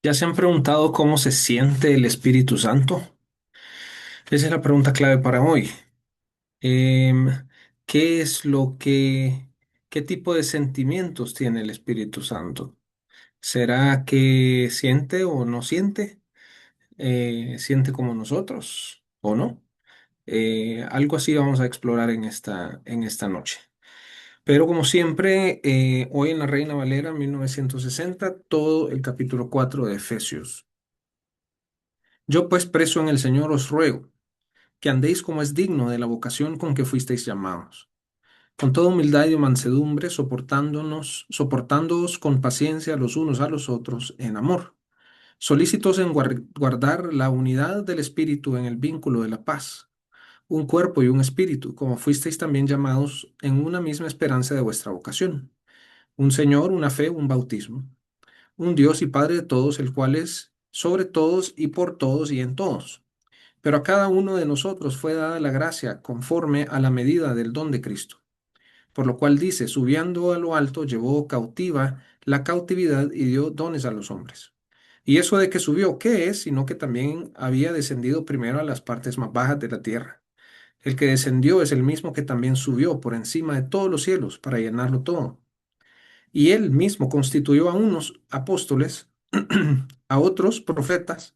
¿Ya se han preguntado cómo se siente el Espíritu Santo? Esa es la pregunta clave para hoy. Em, ¿Qué es qué tipo de sentimientos tiene el Espíritu Santo? ¿Será que siente o no siente? ¿Siente como nosotros o no? Algo así vamos a explorar en esta noche. Pero como siempre, hoy en la Reina Valera 1960, todo el capítulo 4 de Efesios. Yo pues preso en el Señor os ruego que andéis como es digno de la vocación con que fuisteis llamados, con toda humildad y mansedumbre, soportándoos con paciencia los unos a los otros en amor, solícitos en guardar la unidad del Espíritu en el vínculo de la paz, un cuerpo y un espíritu, como fuisteis también llamados en una misma esperanza de vuestra vocación, un Señor, una fe, un bautismo, un Dios y Padre de todos, el cual es sobre todos y por todos y en todos. Pero a cada uno de nosotros fue dada la gracia conforme a la medida del don de Cristo. Por lo cual dice, subiendo a lo alto, llevó cautiva la cautividad y dio dones a los hombres. Y eso de que subió, ¿qué es? Sino que también había descendido primero a las partes más bajas de la tierra. El que descendió es el mismo que también subió por encima de todos los cielos para llenarlo todo. Y él mismo constituyó a unos apóstoles, a otros profetas,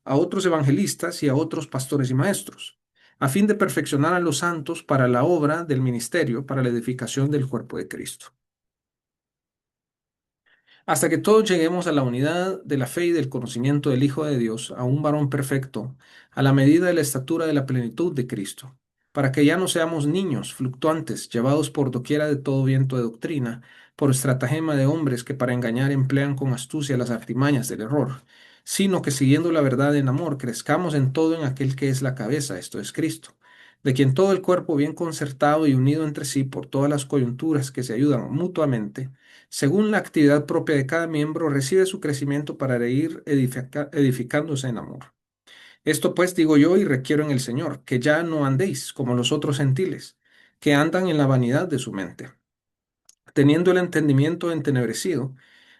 a otros evangelistas y a otros pastores y maestros, a fin de perfeccionar a los santos para la obra del ministerio, para la edificación del cuerpo de Cristo, hasta que todos lleguemos a la unidad de la fe y del conocimiento del Hijo de Dios, a un varón perfecto, a la medida de la estatura de la plenitud de Cristo, para que ya no seamos niños fluctuantes, llevados por doquiera de todo viento de doctrina, por estratagema de hombres que para engañar emplean con astucia las artimañas del error, sino que siguiendo la verdad en amor, crezcamos en todo en aquel que es la cabeza, esto es Cristo, de quien todo el cuerpo bien concertado y unido entre sí por todas las coyunturas que se ayudan mutuamente, según la actividad propia de cada miembro, recibe su crecimiento para ir edificándose en amor. Esto pues digo yo y requiero en el Señor, que ya no andéis como los otros gentiles, que andan en la vanidad de su mente, teniendo el entendimiento entenebrecido,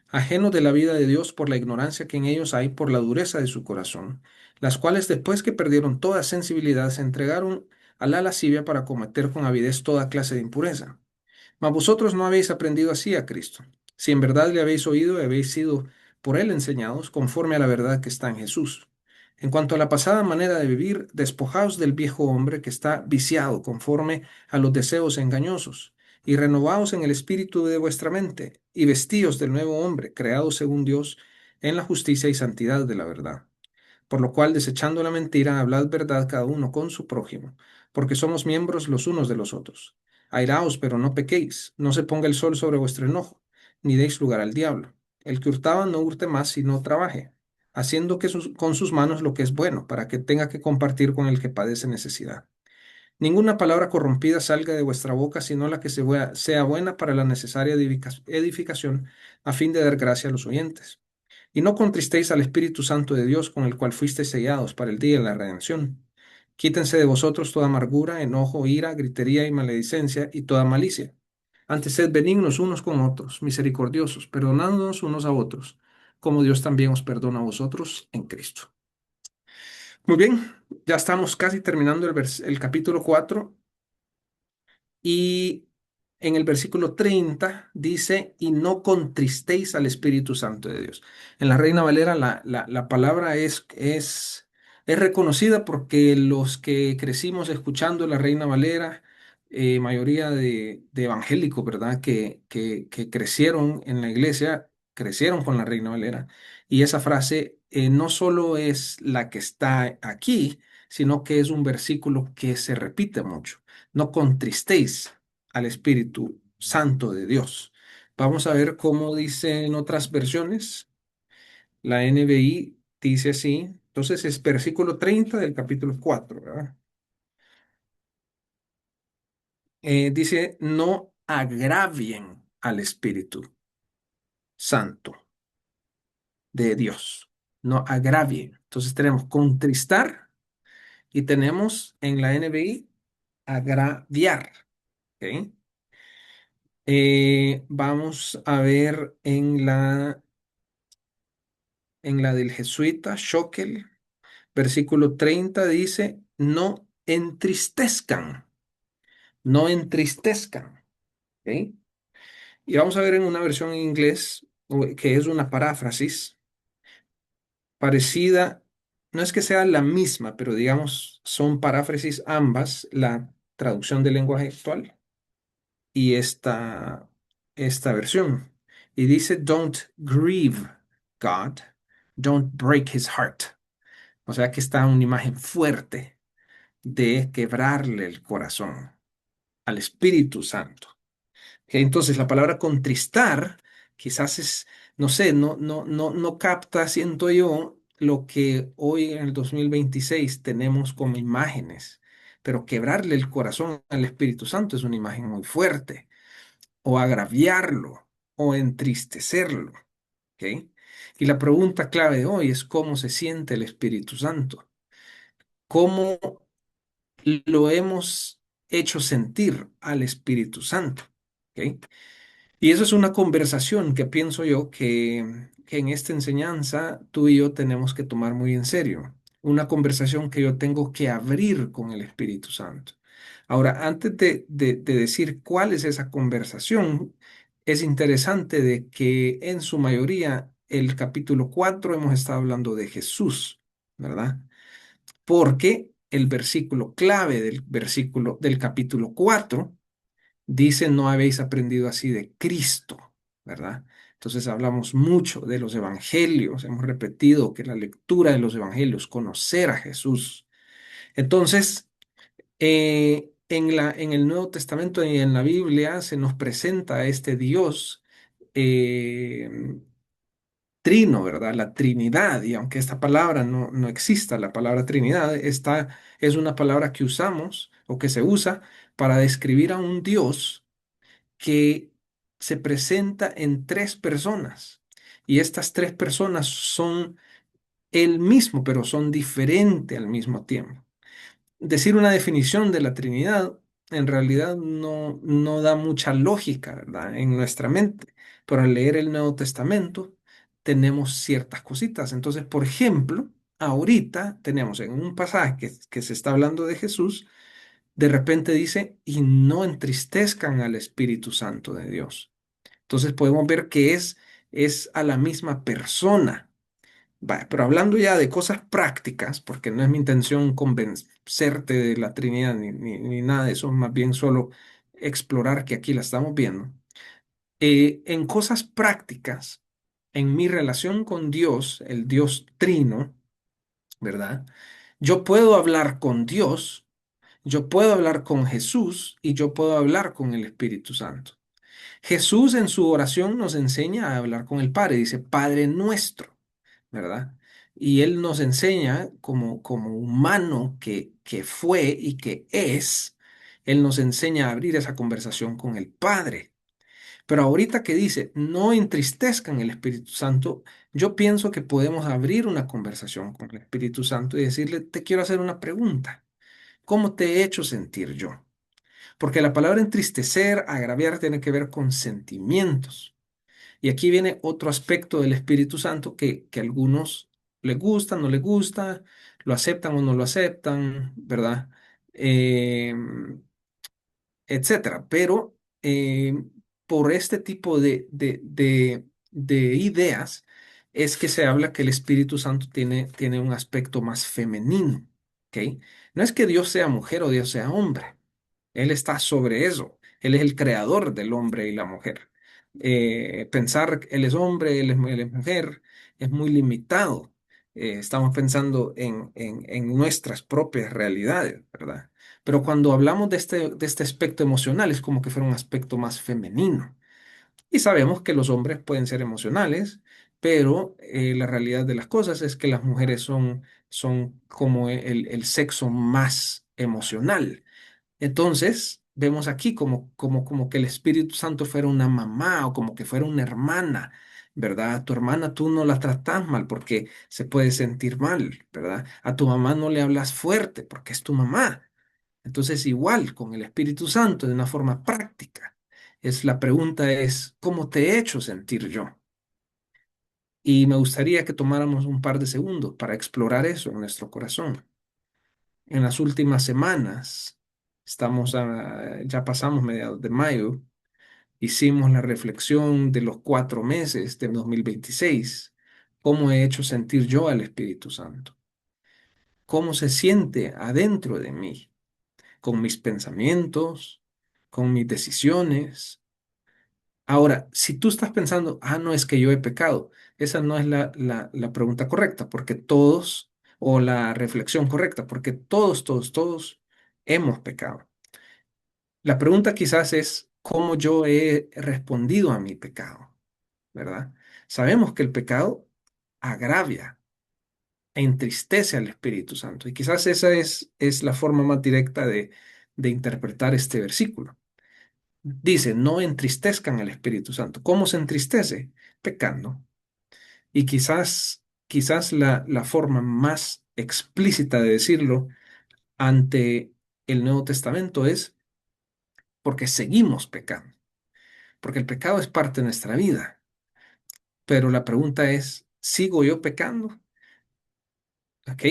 ajeno de la vida de Dios por la ignorancia que en ellos hay por la dureza de su corazón, las cuales después que perdieron toda sensibilidad se entregaron a la lascivia para cometer con avidez toda clase de impureza. Mas vosotros no habéis aprendido así a Cristo. Si en verdad le habéis oído y habéis sido por él enseñados, conforme a la verdad que está en Jesús. En cuanto a la pasada manera de vivir, despojaos del viejo hombre que está viciado conforme a los deseos engañosos, y renovaos en el espíritu de vuestra mente, y vestíos del nuevo hombre, creado según Dios, en la justicia y santidad de la verdad. Por lo cual, desechando la mentira, hablad verdad cada uno con su prójimo, porque somos miembros los unos de los otros. Airaos, pero no pequéis, no se ponga el sol sobre vuestro enojo, ni deis lugar al diablo. El que hurtaba no hurte más, sino trabaje, haciendo con sus manos lo que es bueno, para que tenga que compartir con el que padece necesidad. Ninguna palabra corrompida salga de vuestra boca, sino la que sea buena para la necesaria edificación, a fin de dar gracia a los oyentes. Y no contristéis al Espíritu Santo de Dios, con el cual fuisteis sellados para el día de la redención. Quítense de vosotros toda amargura, enojo, ira, gritería y maledicencia y toda malicia. Antes sed benignos unos con otros, misericordiosos, perdonándonos unos a otros, como Dios también os perdona a vosotros en Cristo. Muy bien, ya estamos casi terminando el capítulo 4 y en el versículo 30 dice, y no contristéis al Espíritu Santo de Dios. En la Reina Valera la palabra es reconocida porque los que crecimos escuchando la Reina Valera, mayoría de evangélicos, ¿verdad? Que crecieron en la iglesia, crecieron con la Reina Valera. Y esa frase no solo es la que está aquí, sino que es un versículo que se repite mucho. No contristéis al Espíritu Santo de Dios. Vamos a ver cómo dice en otras versiones. La NBI dice así. Entonces es versículo 30 del capítulo 4, ¿verdad? Dice, no agravien al Espíritu Santo de Dios. No agravien. Entonces tenemos contristar y tenemos en la NBI agraviar. ¿Ok? Vamos a ver en la en la del jesuita Schockel, versículo 30 dice, no entristezcan, no entristezcan. ¿Ok? Y vamos a ver en una versión en inglés, que es una paráfrasis parecida, no es que sea la misma, pero digamos, son paráfrasis ambas, la traducción del lenguaje actual y esta versión. Y dice, don't grieve God, don't break his heart. O sea que está una imagen fuerte de quebrarle el corazón al Espíritu Santo. Ok, entonces la palabra contristar quizás es, no sé, no capta, siento yo, lo que hoy en el 2026 tenemos como imágenes, pero quebrarle el corazón al Espíritu Santo es una imagen muy fuerte, o agraviarlo, o entristecerlo. ¿Ok? Y la pregunta clave de hoy es cómo se siente el Espíritu Santo, cómo lo hemos hecho sentir al Espíritu Santo. ¿Ok? Y eso es una conversación que pienso yo que en esta enseñanza tú y yo tenemos que tomar muy en serio. Una conversación que yo tengo que abrir con el Espíritu Santo. Ahora, antes de decir cuál es esa conversación, es interesante de que en su mayoría el capítulo 4 hemos estado hablando de Jesús, ¿verdad? Porque el versículo clave del capítulo 4 dice, no habéis aprendido así de Cristo, ¿verdad? Entonces hablamos mucho de los evangelios, hemos repetido que la lectura de los evangelios, conocer a Jesús. Entonces, en el Nuevo Testamento y en la Biblia se nos presenta a este Dios eh, trino, ¿verdad? La Trinidad, y aunque esta palabra no exista, la palabra Trinidad, esta es una palabra que usamos o que se usa para describir a un Dios que se presenta en tres personas. Y estas tres personas son el mismo, pero son diferentes al mismo tiempo. Decir una definición de la Trinidad en realidad no da mucha lógica, ¿verdad? En nuestra mente. Pero al leer el Nuevo Testamento tenemos ciertas cositas. Entonces, por ejemplo, ahorita tenemos en un pasaje que se está hablando de Jesús, de repente dice, y no entristezcan al Espíritu Santo de Dios. Entonces podemos ver que es a la misma persona. Pero hablando ya de cosas prácticas, porque no es mi intención convencerte de la Trinidad ni nada de eso, más bien solo explorar que aquí la estamos viendo. En cosas prácticas, en mi relación con Dios, el Dios Trino, ¿verdad? Yo puedo hablar con Dios, yo puedo hablar con Jesús y yo puedo hablar con el Espíritu Santo. Jesús en su oración nos enseña a hablar con el Padre, dice Padre nuestro, ¿verdad? Y Él nos enseña como humano que fue y que es, Él nos enseña a abrir esa conversación con el Padre. Pero ahorita que dice, no entristezcan el Espíritu Santo, yo pienso que podemos abrir una conversación con el Espíritu Santo y decirle, te quiero hacer una pregunta. ¿Cómo te he hecho sentir yo? Porque la palabra entristecer, agraviar, tiene que ver con sentimientos. Y aquí viene otro aspecto del Espíritu Santo que a algunos les gusta, no les gusta, lo aceptan o no lo aceptan, ¿verdad? Eh, etcétera. Pero por este tipo de ideas es que se habla que el Espíritu Santo tiene un aspecto más femenino, ¿ok? No es que Dios sea mujer o Dios sea hombre. Él está sobre eso. Él es el creador del hombre y la mujer. Pensar que Él es hombre, él es mujer, es muy limitado. Estamos pensando en nuestras propias realidades, ¿verdad? Pero cuando hablamos de este aspecto emocional, es como que fuera un aspecto más femenino. Y sabemos que los hombres pueden ser emocionales, pero la realidad de las cosas es que las mujeres son como el sexo más emocional. Entonces, vemos aquí como que el Espíritu Santo fuera una mamá o como que fuera una hermana, ¿verdad? A tu hermana tú no la tratas mal porque se puede sentir mal, ¿verdad? A tu mamá no le hablas fuerte porque es tu mamá. Entonces, igual con el Espíritu Santo, de una forma práctica, la pregunta es, ¿cómo te he hecho sentir yo? Y me gustaría que tomáramos un par de segundos para explorar eso en nuestro corazón. En las últimas semanas, ya pasamos mediados de mayo, hicimos la reflexión de los 4 meses de 2026. ¿Cómo he hecho sentir yo al Espíritu Santo? ¿Cómo se siente adentro de mí? Con mis pensamientos, con mis decisiones. Ahora, si tú estás pensando, no es que yo he pecado, esa no es la pregunta correcta, porque todos, o la reflexión correcta, porque todos hemos pecado. La pregunta quizás es cómo yo he respondido a mi pecado, ¿verdad? Sabemos que el pecado agravia e entristece al Espíritu Santo, y quizás esa es la forma más directa de interpretar este versículo. Dice, no entristezcan al Espíritu Santo. ¿Cómo se entristece? Pecando. Y quizás la forma más explícita de decirlo ante el Nuevo Testamento es porque seguimos pecando, porque el pecado es parte de nuestra vida. Pero la pregunta es, ¿sigo yo pecando? ¿Ok?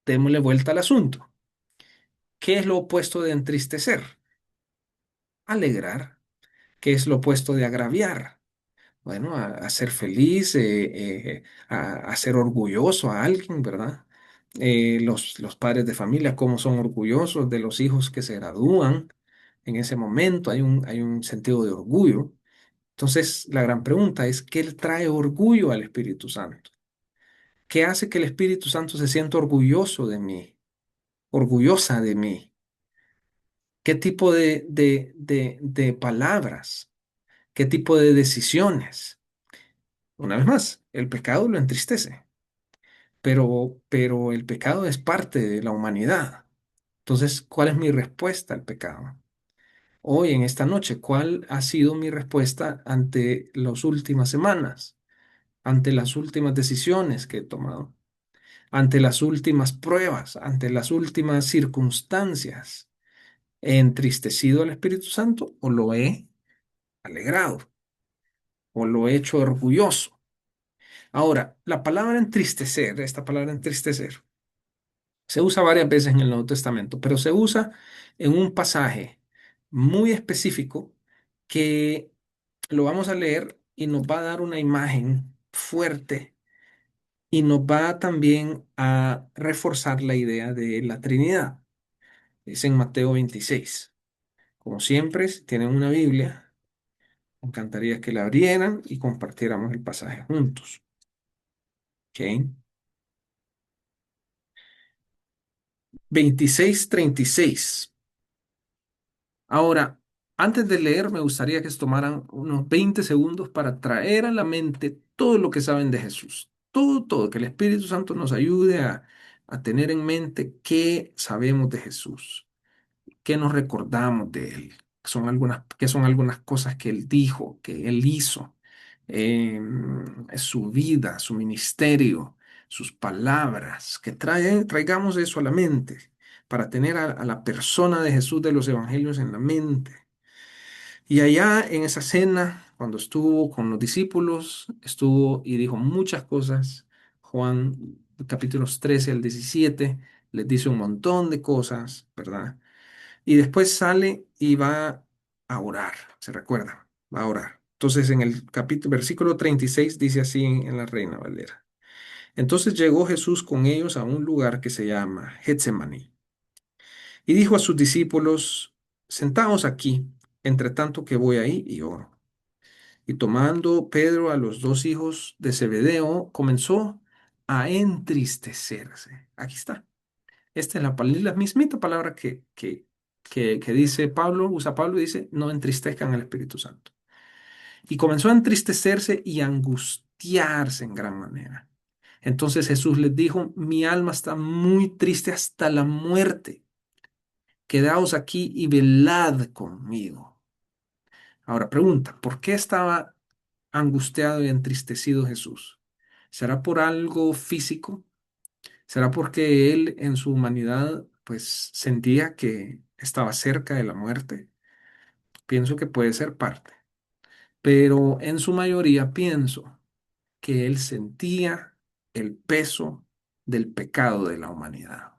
Démosle vuelta al asunto. ¿Qué es lo opuesto de entristecer? Alegrar. ¿Qué es lo opuesto de agraviar? Bueno, a ser feliz, a ser orgulloso a alguien, ¿verdad? Los padres de familia, cómo son orgullosos de los hijos que se gradúan. En ese momento hay un sentido de orgullo. Entonces, la gran pregunta es, ¿qué le trae orgullo al Espíritu Santo? ¿Qué hace que el Espíritu Santo se sienta orgulloso de mí, orgullosa de mí? ¿Qué tipo de palabras? ¿Qué tipo de decisiones? Una vez más, el pecado lo entristece, pero el pecado es parte de la humanidad. Entonces, ¿cuál es mi respuesta al pecado? Hoy, en esta noche, ¿cuál ha sido mi respuesta ante las últimas semanas, ante las últimas decisiones que he tomado, ante las últimas pruebas, ante las últimas circunstancias? ¿He entristecido al Espíritu Santo o lo he alegrado o lo he hecho orgulloso? Ahora, la palabra entristecer, esta palabra entristecer, se usa varias veces en el Nuevo Testamento, pero se usa en un pasaje muy específico que lo vamos a leer y nos va a dar una imagen fuerte y nos va también a reforzar la idea de la Trinidad. Es en Mateo 26. Como siempre, si tienen una Biblia, me encantaría que la abrieran y compartiéramos el pasaje juntos. ¿Ok? 26:36. Ahora, antes de leer, me gustaría que se tomaran unos 20 segundos para traer a la mente todo lo que saben de Jesús. Todo, que el Espíritu Santo nos ayude a tener en mente qué sabemos de Jesús, qué nos recordamos de Él, qué son algunas cosas que Él dijo, que Él hizo, su vida, su ministerio, sus palabras, traigamos eso a la mente para tener a la persona de Jesús de los evangelios en la mente. Y allá en esa cena, cuando estuvo con los discípulos, estuvo y dijo muchas cosas. Juan, capítulos 13 al 17, les dice un montón de cosas, ¿verdad? Y después sale y va a orar, ¿se recuerda? Va a orar. Entonces en el versículo 36 dice así en la Reina Valera. Entonces llegó Jesús con ellos a un lugar que se llama Getsemaní y dijo a sus discípulos, sentaos aquí, entre tanto que voy ahí y oro. Y tomando Pedro a los dos hijos de Zebedeo, comenzó a entristecerse. Aquí está. Esta es la mismita palabra que dice Pablo, usa Pablo y dice, no entristezcan al Espíritu Santo. Y comenzó a entristecerse y a angustiarse en gran manera. Entonces Jesús les dijo, mi alma está muy triste hasta la muerte. Quedaos aquí y velad conmigo. Ahora pregunta, ¿por qué estaba angustiado y entristecido Jesús? ¿Será por algo físico? ¿Será porque él en su humanidad pues sentía que estaba cerca de la muerte? Pienso que puede ser parte, pero en su mayoría pienso que él sentía el peso del pecado de la humanidad.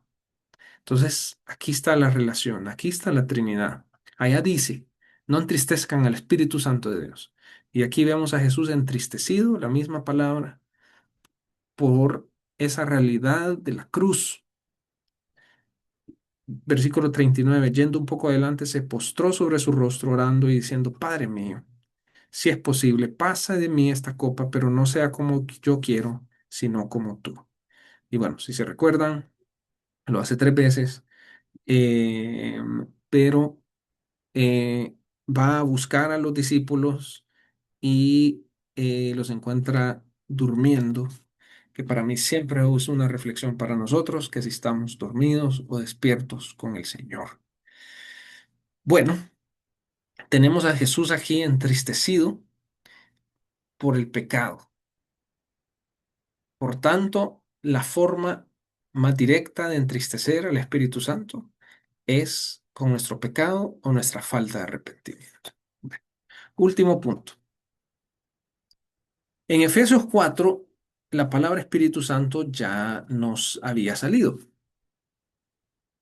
Entonces, aquí está la relación, aquí está la Trinidad. Allá dice, no entristezcan al Espíritu Santo de Dios. Y aquí vemos a Jesús entristecido, la misma palabra, por esa realidad de la cruz. Versículo 39, yendo un poco adelante, se postró sobre su rostro orando y diciendo, Padre mío, si es posible, pasa de mí esta copa, pero no sea como yo quiero, sino como tú. Y bueno, si se recuerdan, lo hace 3 veces, eh, pero va a buscar a los discípulos y los encuentra durmiendo, que para mí siempre es una reflexión para nosotros, que si estamos dormidos o despiertos con el Señor. Bueno, tenemos a Jesús aquí entristecido por el pecado. Por tanto, la forma más directa de entristecer al Espíritu Santo es con nuestro pecado o nuestra falta de arrepentimiento. Bueno, último punto. En Efesios 4, la palabra Espíritu Santo ya nos había salido.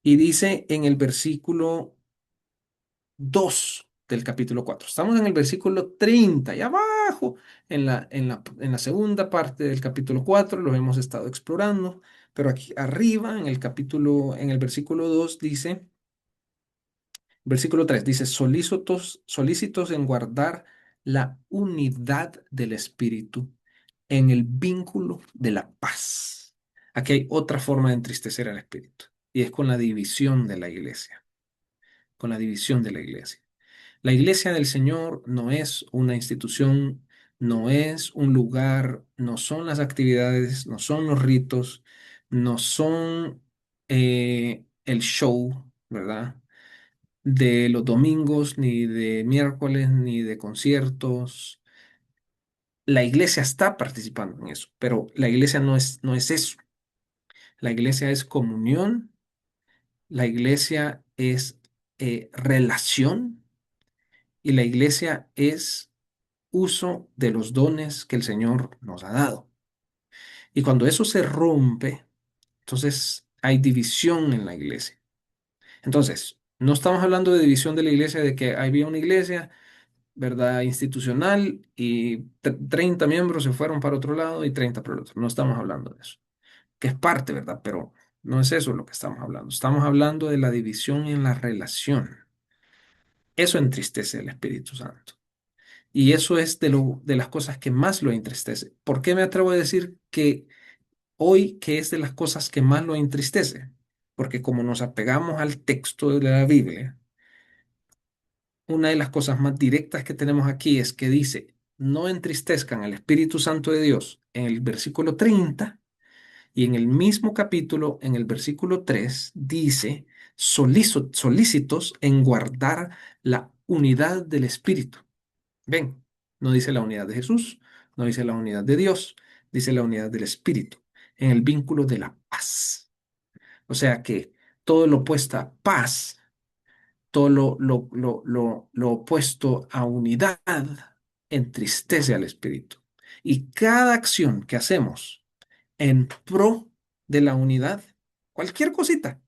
Y dice en el versículo 2 del capítulo 4. Estamos en el versículo 30 y abajo, en la segunda parte del capítulo 4 lo hemos estado explorando, pero aquí arriba, en el versículo 2 dice, versículo 3 dice, solícitos en guardar la unidad del Espíritu en el vínculo de la paz. Aquí hay otra forma de entristecer al Espíritu, y es con la división de la iglesia, con la división de la iglesia. La iglesia del Señor no es una institución, no es un lugar, no son las actividades, no son los ritos, no son el show, ¿verdad? De los domingos, ni de miércoles, ni de conciertos. La iglesia está participando en eso, pero la iglesia no es eso. La iglesia es comunión, la iglesia es relación y la iglesia es uso de los dones que el Señor nos ha dado. Y cuando eso se rompe, entonces hay división en la iglesia. Entonces, no estamos hablando de división de la iglesia, de que había una iglesia, ¿verdad? Institucional y 30 miembros se fueron para otro lado y 30 para el otro. No estamos hablando de eso, que es parte, ¿verdad? Pero no es eso lo que estamos hablando. Estamos hablando de la división en la relación. Eso entristece al Espíritu Santo. Y eso es de las cosas que más lo entristece. ¿Por qué me atrevo a decir que hoy que es de las cosas que más lo entristece? Porque como nos apegamos al texto de la Biblia, una de las cosas más directas que tenemos aquí es que dice, no entristezcan al Espíritu Santo de Dios en el versículo 30 y en el mismo capítulo, en el versículo 3 dice, solícitos en guardar la unidad del Espíritu. Ven, no dice la unidad de Jesús, no dice la unidad de Dios, dice la unidad del Espíritu, en el vínculo de la paz. O sea que todo lo opuesto a paz, todo lo opuesto a unidad, entristece al Espíritu. Y cada acción que hacemos en pro de la unidad, cualquier cosita,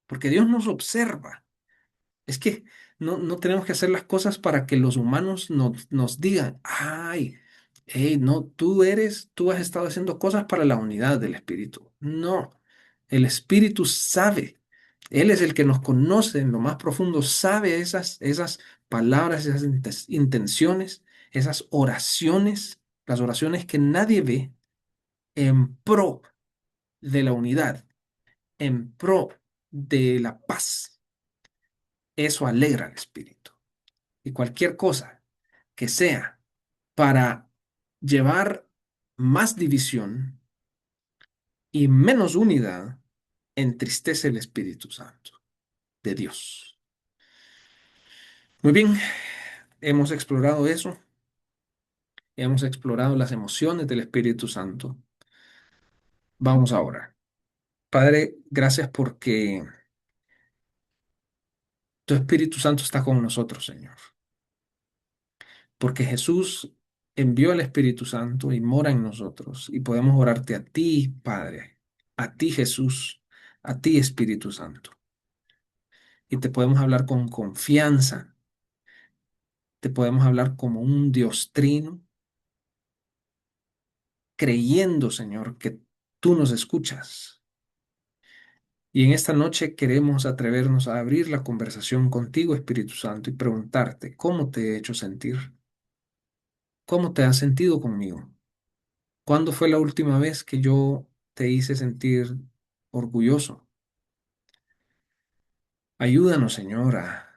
porque Dios nos observa. Es que no tenemos que hacer las cosas para que los humanos nos digan, ay, hey, no, tú has estado haciendo cosas para la unidad del Espíritu. No, el Espíritu sabe. Él es el que nos conoce en lo más profundo, sabe esas palabras, esas intenciones, esas oraciones, las oraciones que nadie ve en pro de la unidad, en pro de la paz. Eso alegra al Espíritu. Y cualquier cosa que sea para llevar más división y menos unidad, entristece el Espíritu Santo de Dios. Muy bien, hemos explorado eso, hemos explorado las emociones del Espíritu Santo. Vamos a orar. Padre, gracias porque tu Espíritu Santo está con nosotros, Señor. Porque Jesús envió al Espíritu Santo y mora en nosotros. Y podemos orarte a ti, Padre, a ti, Jesús, a ti, Espíritu Santo. Y te podemos hablar con confianza, te podemos hablar como un Dios trino, creyendo, Señor, que tú nos escuchas. Y en esta noche queremos atrevernos a abrir la conversación contigo, Espíritu Santo, y preguntarte cómo te he hecho sentir, cómo te has sentido conmigo. ¿Cuándo fue la última vez que yo te hice sentir orgulloso? Ayúdanos, Señor, a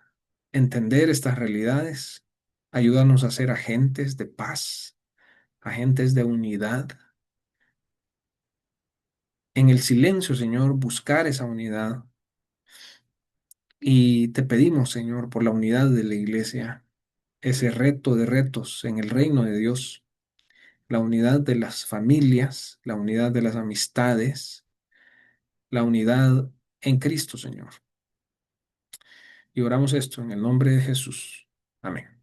entender estas realidades. Ayúdanos a ser agentes de paz, agentes de unidad. En el silencio, Señor, buscar esa unidad. Y te pedimos, Señor, por la unidad de la iglesia, ese reto de retos en el reino de Dios, la unidad de las familias, la unidad de las amistades, la unidad en Cristo, Señor. Y oramos esto en el nombre de Jesús. Amén.